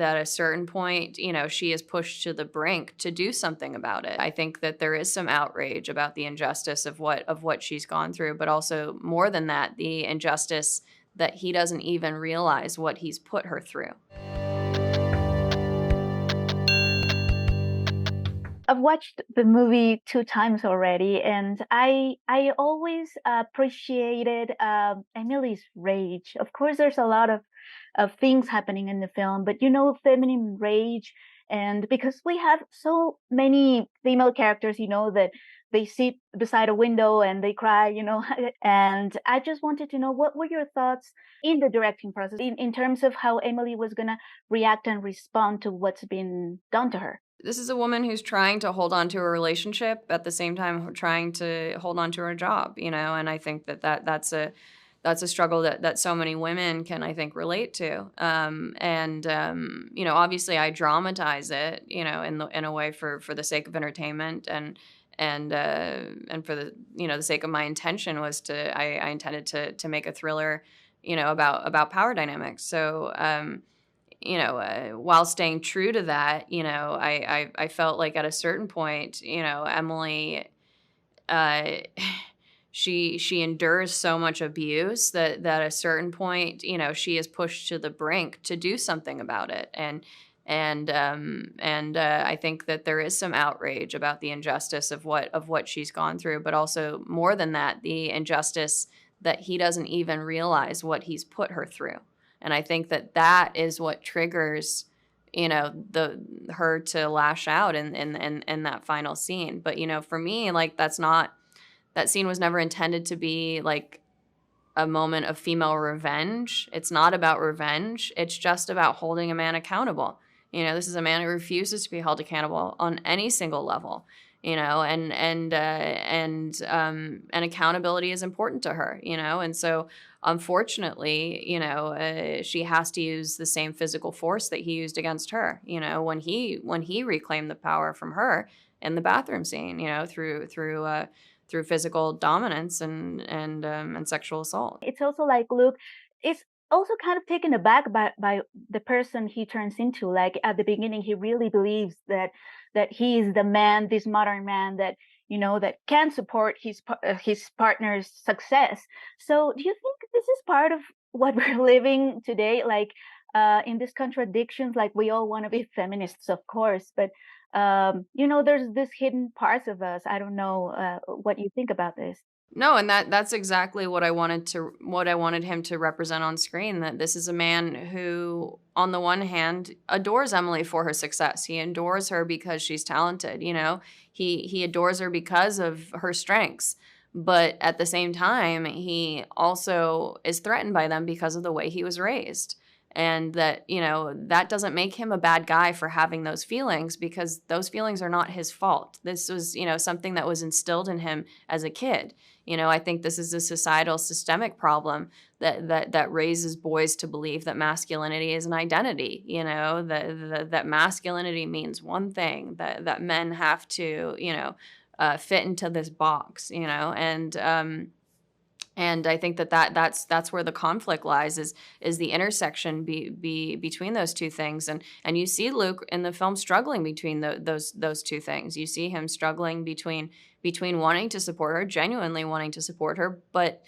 that at a certain point, she is pushed to the brink to do something about it. I think that there is some outrage about the injustice of what she's gone through, but also more than that, the injustice that he doesn't even realize what he's put her through. I've watched the movie 2 times already, and I always appreciated Emily's rage. Of course, there's a lot of things happening in the film, but feminine rage, and because we have so many female characters, that they sit beside a window and they cry, and I just wanted to know what were your thoughts in the directing process, in terms of how Emily was gonna react and respond to what's been done to her. This is a woman who's trying to hold on to a relationship at the same time trying to hold on to her job, and I think that's a struggle that so many women can, I think, relate to. Obviously I dramatize it, in a way for the sake of entertainment and for the sake of my intention was I intended to make a thriller, about power dynamics. So, while staying true to that, I felt like at a certain point, Emily, uh, she endures so much abuse that at a certain point, she is pushed to the brink to do something about it. And I think that there is some outrage about the injustice of what she's gone through, but also more than that, the injustice that he doesn't even realize what he's put her through. And I think that is what triggers, her to lash out in that final scene. But for me, like that scene was never intended to be like a moment of female revenge. It's not about revenge. It's just about holding a man accountable. This is a man who refuses to be held accountable on any single level. And accountability is important to her. And so unfortunately, she has to use the same physical force that he used against her. When he reclaimed the power from her in the bathroom scene. Through physical dominance and sexual assault. It's also like Luke is also kind of taken aback by the person he turns into. Like at the beginning, he really believes that he is the man, this modern man that that can support his partner's success. So, do you think this is part of what we're living today? Like in these contradictions, like we all want to be feminists, of course, but there's this hidden parts of us. I don't know what you think about this. No, and that's exactly what I wanted him to represent on screen, that this is a man who, on the one hand, adores Emily for her success. He adores her because she's talented, He adores her because of her strengths. But at the same time, he also is threatened by them because of the way he was raised. And that doesn't make him a bad guy for having those feelings, because those feelings are not his fault. This was, something that was instilled in him as a kid. I think this is a societal systemic problem that raises boys to believe that masculinity is an identity, that masculinity means one thing, that men have to, fit into this box, and I think that's where the conflict lies, is the intersection between those two things. And you see Luke in the film struggling between those two things. You see him struggling between wanting to support her, genuinely wanting to support her, but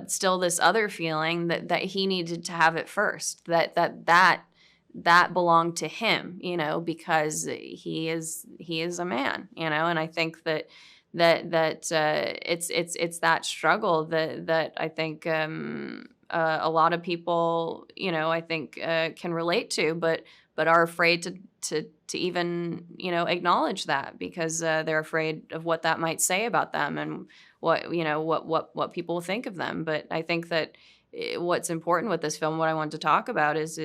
still this other feeling that he needed to have it first, that belonged to him, because he is a man, and I think that it's that struggle that I think a lot of people, I think can relate to, but are afraid to even acknowledge that, because they're afraid of what that might say about them and what people think of them. But I think that what's important with this film, what I want to talk about, is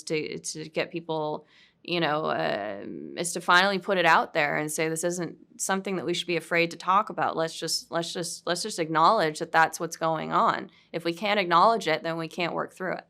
to get people, is to finally put it out there and say this isn't something that we should be afraid to talk about. Let's just acknowledge that that's what's going on. If we can't acknowledge it, then we can't work through it.